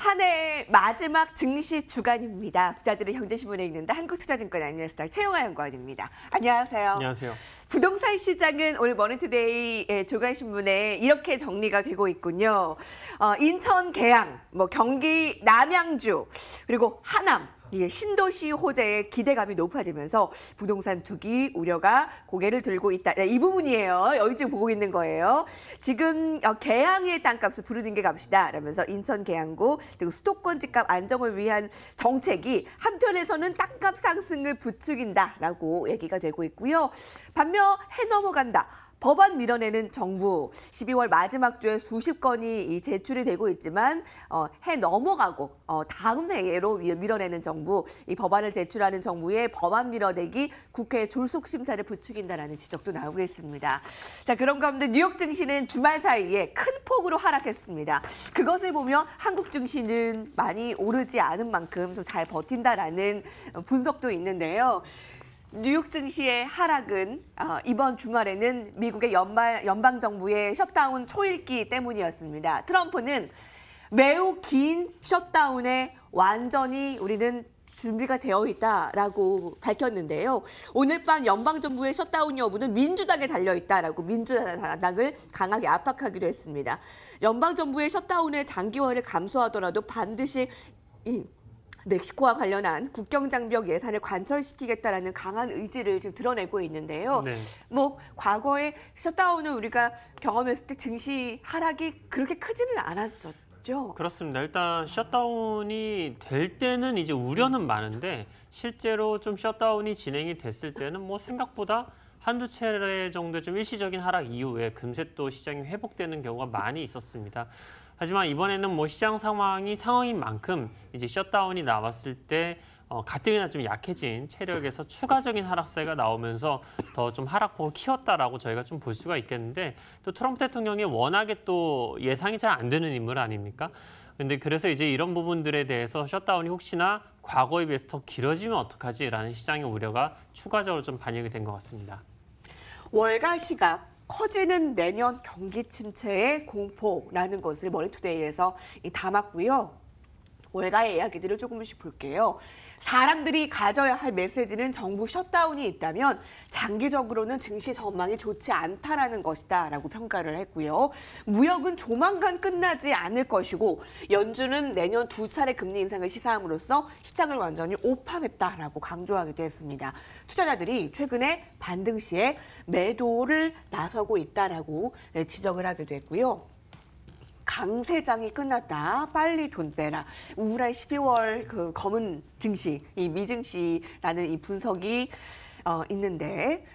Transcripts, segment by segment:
한 해 마지막 증시 주간입니다. 부자들의 경제신문에 읽는다 한국투자증권 아나리스트 최영하 연구원입니다. 안녕하세요. 안녕하세요. 부동산 시장은 오늘 머니투데이의 주간신문에 이렇게 정리가 되고 있군요. 인천 계양, 경기 남양주, 그리고 하남, 신도시 호재의 기대감이 높아지면서 부동산 투기 우려가 고개를 들고 있다. 이 부분이에요. 여기 지금 보고 있는 거예요. 지금 계양의 땅값을 부르는 게 값이다. 라면서 인천 계양구 그리고 수도권 집값 안정을 위한 정책이 한편에서는 땅값 상승을 부추긴다라고 얘기가 되고 있고요. 반면 해 넘어간다. 법안 밀어내는 정부, 12월 마지막 주에 수십 건이 제출이 되고 있지만 해 넘어가고 다음 해로 밀어내는 정부, 이 법안을 제출하는 정부의 법안 밀어내기 국회 졸속 심사를 부추긴다라는 지적도 나오고 있습니다. 자, 그런 가운데 뉴욕 증시는 주말 사이에 큰 폭으로 하락했습니다. 그것을 보면 한국 증시는 많이 오르지 않은 만큼 좀 잘 버틴다라는 분석도 있는데요. 뉴욕 증시의 하락은 이번 주말에는 미국의 연방정부의 셧다운 초읽기 때문이었습니다. 트럼프는 매우 긴 셧다운에 완전히 우리는 준비가 되어 있다라고 밝혔는데요. 오늘 밤 연방정부의 셧다운 여부는 민주당에 달려있다라고 민주당을 강하게 압박하기도 했습니다. 연방정부의 셧다운의 장기화를 감수하더라도 반드시 멕시코와 관련한 국경장벽 예산을 관철시키겠다라는 강한 의지를 지금 드러내고 있는데요. 네. 과거에 셧다운을 우리가 경험했을 때 증시 하락이 그렇게 크지는 않았었죠. 그렇습니다. 일단 셧다운이 될 때는 이제 우려는 많은데 실제로 좀 셧다운이 진행이 됐을 때는 생각보다 한두 차례 정도 좀 일시적인 하락 이후에 금세 또 시장이 회복되는 경우가 많이 있었습니다. 하지만 이번에는 시장 상황인 만큼 이제 셧다운이 나왔을 때 가뜩이나 좀 약해진 체력에서 추가적인 하락세가 나오면서 더 좀 하락폭을 키웠다라고 저희가 좀 볼 수가 있겠는데, 또 트럼프 대통령이 워낙에 또 예상이 잘 안 되는 인물 아닙니까? 근데 그래서 이제 이런 부분들에 대해서 셧다운이 혹시나 과거에 비해서 더 길어지면 어떡하지라는 시장의 우려가 추가적으로 좀 반영이 된 것 같습니다. 월가 시각 커지는 내년 경기 침체의 공포라는 것을 머니투데이에서 담았고요. 월가의 이야기들을 조금씩 볼게요. 사람들이 가져야 할 메시지는 정부 셧다운이 있다면 장기적으로는 증시 전망이 좋지 않다라는 것이다 라고 평가를 했고요. 무역은 조만간 끝나지 않을 것이고 연준은 내년 2차례 금리 인상을 시사함으로써 시장을 완전히 오판했다라고 강조하기도 했습니다. 투자자들이 최근에 반등 시에 매도를 나서고 있다라고 지적을 하기도 했고요. 강세장이 끝났다. 빨리 돈 빼라. 우울한 12월 그 검은 증시, 이 미증시라는 이 분석이 있는데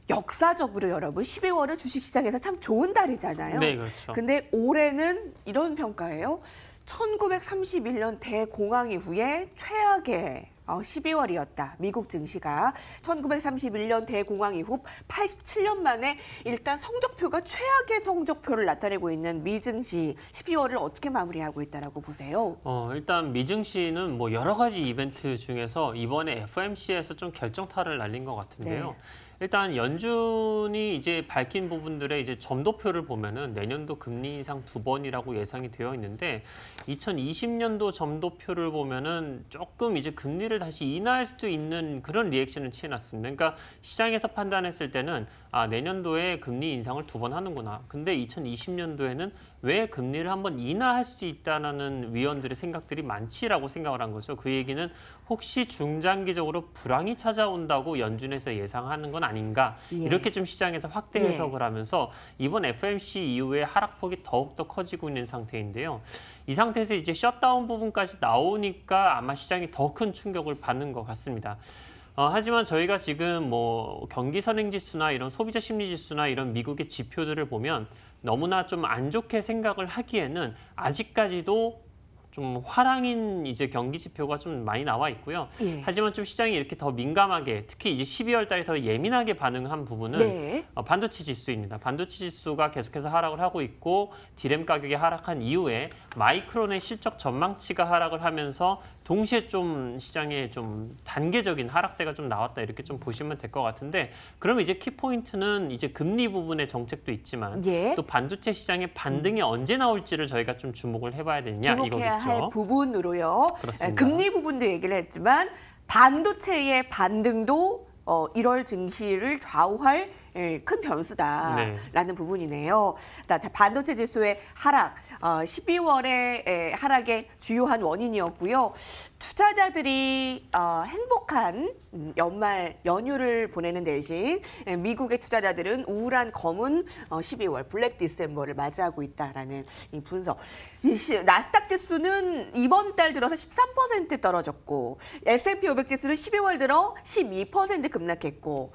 역사적으로 여러분 12월은 주식시장에서 참 좋은 달이잖아요. 네, 그렇죠. 근데 올해는 이런 평가예요. 1931년 대공황 이후에 최악의 12월이었다. 미국 증시가 1931년 대공황 이후 87년 만에 일단 성적표가 최악의 성적표를 나타내고 있는 미증시 12월을 어떻게 마무리하고 있다라고 보세요? 일단 미증시는 여러 가지 이벤트 중에서 이번에 FOMC에서 좀 결정타를 날린 것 같은데요. 네. 일단 연준이 이제 밝힌 부분들의 이제 점도표를 보면은 내년도 금리 인상 2번이라고 예상이 되어 있는데 2020년도 점도표를 보면은 조금 이제 금리를 다시 인하할 수도 있는 그런 리액션을 취해놨습니다. 그러니까 시장에서 판단했을 때는 내년도에 금리 인상을 2번 하는구나. 근데 2020년도에는 왜 금리를 한번 인하할 수도 있다는 위원들의 생각들이 많지라고 생각을 한 거죠. 그 얘기는 혹시 중장기적으로 불황이 찾아온다고 연준에서 예상하는 건 아닌가. 이렇게 좀 시장에서 확대 해석을 하면서 이번 FOMC 이후에 하락폭이 더욱더 커지고 있는 상태인데요. 이 상태에서 이제 셧다운 부분까지 나오니까 아마 시장이 더 큰 충격을 받는 것 같습니다. 하지만 저희가 지금 경기 선행지수나 이런 소비자 심리지수나 이런 미국의 지표들을 보면 너무나 좀 안 좋게 생각을 하기에는 아직까지도 좀 화랑인 이제 경기 지표가 좀 많이 나와 있고요. 하지만 좀 시장이 이렇게 더 민감하게 특히 이제 12월 달에 더 예민하게 반응한 부분은 반도체 지수입니다. 반도체 지수가 계속해서 하락을 하고 있고 디램 가격이 하락한 이후에 마이크론의 실적 전망치가 하락을 하면서 동시에 좀 시장에 좀 단계적인 하락세가 좀 나왔다 이렇게 좀 보시면 될 것 같은데 그럼 이제 키포인트는 이제 금리 부분의 정책도 있지만 예. 또 반도체 시장의 반등이 언제 나올지를 저희가 좀 주목을 해봐야 되느냐 주목해야 이거겠죠. 할 부분으로요. 그렇습니다. 금리 부분도 얘기를 했지만 반도체의 반등도 1월 증시를 좌우할 큰 변수다라는 부분이네요. 반도체 지수의 하락, 12월의 하락의 주요한 원인이었고요. 투자자들이 행복한 연말 연휴를 보내는 대신 미국의 투자자들은 우울한 검은 12월 블랙 디셈버를 맞이하고 있다라는 이 분석. 나스닥 지수는 이번 달 들어서 13% 떨어졌고 S&P 500 지수는 12월 들어 12% 급락했고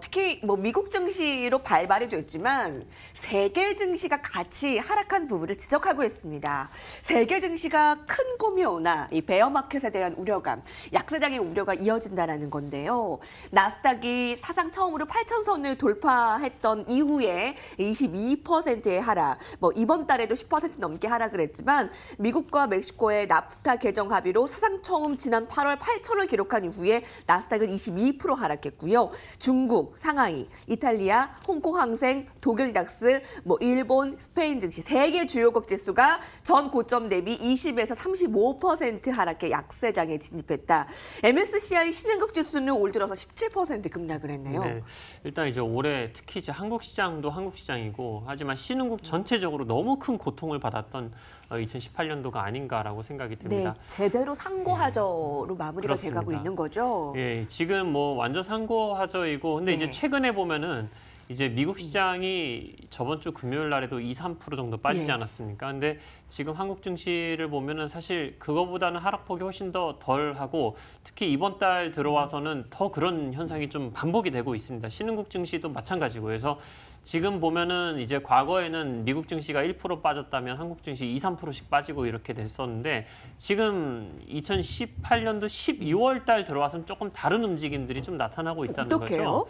특히 뭐 미국 증시로 발발이 됐지만 세계 증시가 같이 하락한 부분을 지적하고 있습니다. 세계 증시가 큰 곰이 오나 이 베어마켓에 대한 우려감, 약세장의 우려가 이어진다는 건데요. 나스닥이 사상 처음으로 8,000선을 돌파했던 이후에 22%의 하락, 뭐 이번 달에도 10% 넘게 하락을 했지만 미국과 멕시코의 나프타 개정 합의로 사상 처음 지난 8월 8,000을 기록한 이후에 나스닥은 22% 하락했고요. 중국, 상하이, 이탈리아, 홍콩 항생, 독일 닥스, 뭐 일본, 스페인 증시 세 개 주요국 지수가 전 고점 대비 20에서 35% 하락해 약세장에 진입했다. MSCI 신흥국 지수는 올 들어서 17% 급락을 했네요. 네, 일단 이제 올해 특히 이제 한국 시장도 한국 시장이고 하지만 신흥국 전체적으로 너무 큰 고통을 받았던 2018년도가 아닌가라고 생각이 됩니다. 네, 제대로 상고하저로 마무리가 그렇습니다. 돼가고 있는 거죠. 예, 지금 뭐 완전 상고하저이고 근데 이제 최근에 보면은 이제 미국 시장이 저번 주 금요일 날에도 2, 3% 정도 빠지지 예. 않았습니까? 근데 지금 한국 증시를 보면은 사실 그거보다는 하락폭이 훨씬 더 덜하고 특히 이번 달 들어와서는 더 그런 현상이 좀 반복이 되고 있습니다. 신흥국 증시도 마찬가지고 그래서 지금 보면은 이제 과거에는 미국 증시가 1% 빠졌다면 한국 증시 2, 3%씩 빠지고 이렇게 됐었는데 지금 2018년도 12월 달 들어와서는 조금 다른 움직임들이 좀 나타나고 있다는 어떡해요? 거죠.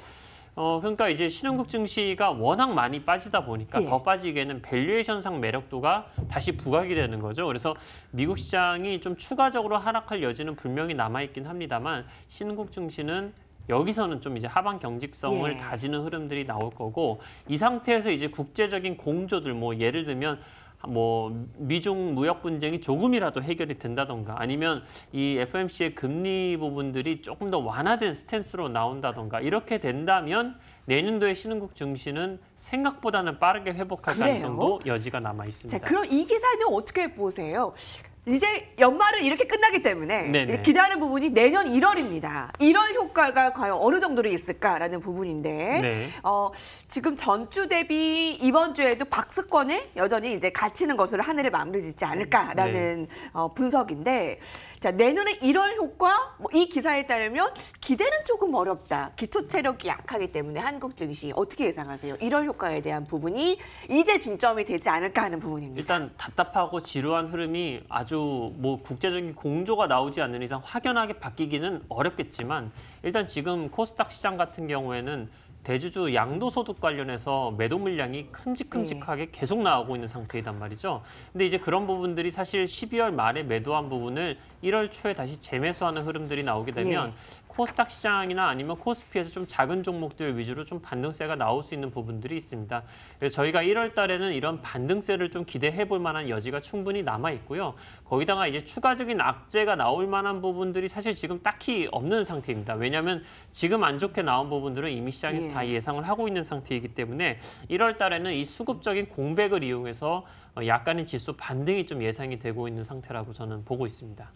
그러니까 이제 신흥국 증시가 워낙 많이 빠지다 보니까 예. 더 빠지게는 밸류에이션상 매력도가 다시 부각이 되는 거죠. 그래서 미국 시장이 좀 추가적으로 하락할 여지는 분명히 남아있긴 합니다만 신흥국 증시는 여기서는 좀 이제 하방 경직성을 예. 다지는 흐름들이 나올 거고 이 상태에서 이제 국제적인 공조들 뭐 예를 들면 뭐 미중 무역 분쟁이 조금이라도 해결이 된다던가 아니면 이 FOMC의 금리 부분들이 조금 더 완화된 스탠스로 나온다던가 이렇게 된다면 내년도에 신흥국 증시는 생각보다는 빠르게 회복할 그래요? 가능성도 여지가 남아 있습니다. 자, 그럼 이 기사는 어떻게 보세요? 이제 연말은 이렇게 끝나기 때문에 네네. 기대하는 부분이 내년 1월입니다. 1월 효과가 과연 어느 정도로 있을까라는 부분인데 네. 지금 전주 대비 이번 주에도 박스권에 여전히 이제 갇히는 것으로 한 해를 마무리 짓지 않을까라는 분석인데 자, 내년에 1월 효과 이 기사에 따르면 기대는 조금 어렵다. 기초 체력이 약하기 때문에 한국 증시 어떻게 예상하세요? 1월 효과에 대한 부분이 이제 중점이 되지 않을까 하는 부분입니다. 일단 답답하고 지루한 흐름이 아주 뭐 국제적인 공조가 나오지 않는 이상 확연하게 바뀌기는 어렵겠지만 일단 지금 코스닥 시장 같은 경우에는 대주주 양도소득 관련해서 매도 물량이 큼직큼직하게 계속 나오고 있는 상태이단 말이죠. 근데 이제 그런 부분들이 사실 12월 말에 매도한 부분을 1월 초에 다시 재매수하는 흐름들이 나오게 되면 코스닥 시장이나 아니면 코스피에서 좀 작은 종목들 위주로 좀 반등세가 나올 수 있는 부분들이 있습니다. 그래서 저희가 1월 달에는 이런 반등세를 좀 기대해 볼 만한 여지가 충분히 남아 있고요. 거기다가 이제 추가적인 악재가 나올 만한 부분들이 사실 지금 딱히 없는 상태입니다. 왜냐하면 지금 안 좋게 나온 부분들은 이미 시장에서 다 예상을 하고 있는 상태이기 때문에 1월 달에는 이 수급적인 공백을 이용해서 약간의 지수 반등이 좀 예상이 되고 있는 상태라고 저는 보고 있습니다.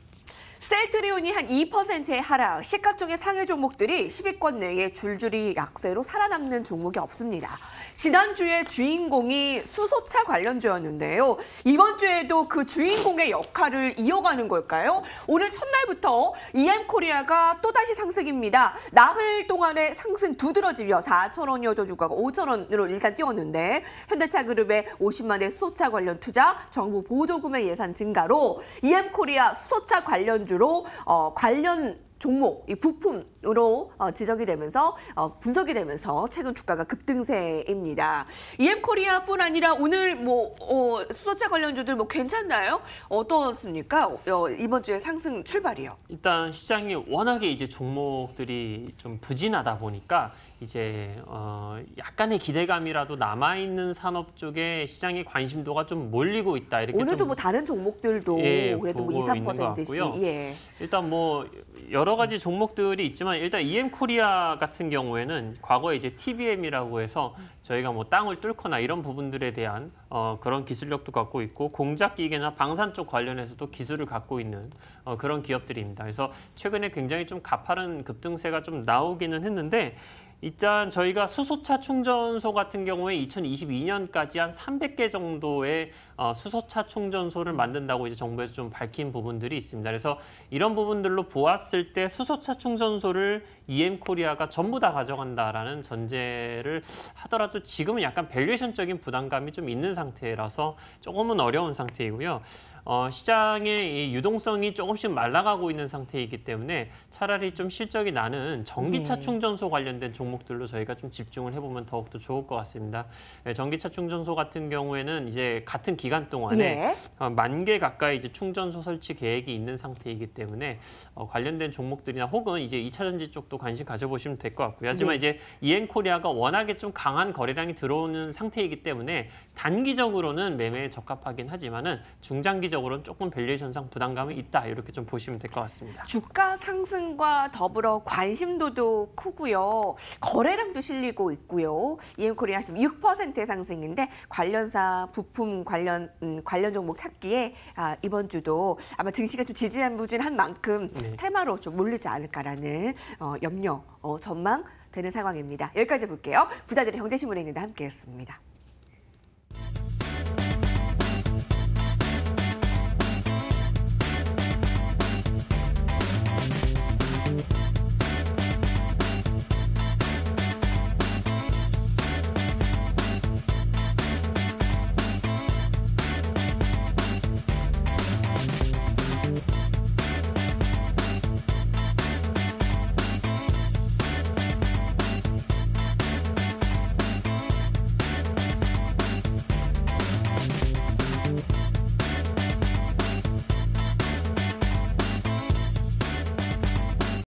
셀트리온이 한 2%의 하락, 시가총액 상해 종목들이 10위권 내에 줄줄이 약세로 살아남는 종목이 없습니다. 지난주에 주인공이 수소차 관련주였는데요. 이번 주에도 그 주인공의 역할을 이어가는 걸까요? 오늘 첫날부터 EM코리아가 또다시 상승입니다. 나흘 동안의 상승 두드러지며 4,000원이었던 주가가 5,000원으로 일단 뛰었는데 현대차그룹의 50만 대 수소차 관련 투자, 정부 보조금의 예산 증가로 EM코리아 수소차 관련주로 관련 종목, 이 부품으로 지적이 되면서 분석이 되면서 최근 주가가 급등세입니다. EM코리아뿐 아니라 오늘 뭐 수소차 관련주들 뭐 괜찮나요? 어떻습니까? 이번 주에 상승 출발이요. 일단 시장이 워낙에 이제 종목들이 좀 부진하다 보니까 이제 약간의 기대감이라도 남아 있는 산업 쪽에 시장의 관심도가 좀 몰리고 있다. 이렇게 오늘도 좀 뭐 다른 종목들도 예, 그래도 뭐 2, 보고 있는 것 3%씩. 같고요. 예. 일단 뭐 여러 가지 종목들이 있지만 일단 EM코리아 같은 경우에는 과거에 이제 TBM이라고 해서 저희가 뭐 땅을 뚫거나 이런 부분들에 대한 그런 기술력도 갖고 있고 공작 기계나 방산 쪽 관련해서도 기술을 갖고 있는 그런 기업들입니다. 그래서 최근에 굉장히 좀 가파른 급등세가 좀 나오기는 했는데 일단 저희가 수소차 충전소 같은 경우에 2022년까지 한 300개 정도의 수소차 충전소를 만든다고 이제 정부에서 좀 밝힌 부분들이 있습니다. 그래서 이런 부분들로 보았을 때 수소차 충전소를 EM코리아가 전부 다 가져간다라는 전제를 하더라도 지금은 약간 밸류에이션적인 부담감이 좀 있는 상태라서 조금은 어려운 상태이고요. 시장의 이 유동성이 조금씩 말라가고 있는 상태이기 때문에 차라리 좀 실적이 나는 전기차 충전소 관련된 종목들로 저희가 좀 집중을 해보면 더욱더 좋을 것 같습니다. 전기차 충전소 같은 경우에는 이제 같은 기간 동안에 10,000개 가까이 이제 충전소 설치 계획이 있는 상태이기 때문에 관련된 종목들이나 혹은 이제 2차 전지 쪽도 관심 가져보시면 될 것 같고요. 하지만 이제 EM코리아가 워낙에 좀 강한 거래량이 들어오는 상태이기 때문에 단기적으로는 매매에 적합하긴 하지만은 중장기적으로는 조금 밸류에이션상 부담감이 있다. 이렇게 좀 보시면 될 것 같습니다. 주가 상승과 더불어 관심도도 크고요. 거래량도 실리고 있고요. EM코리아 지금 6%의 상승인데 관련사 부품 관련 종목 찾기에 이번 주도 아마 증시가 좀 지지부진한 만큼 테마로 좀 몰리지 않을까라는 염려, 전망 되는 상황입니다. 여기까지 볼게요. 부자들의 경제신문에 있는데 함께했습니다.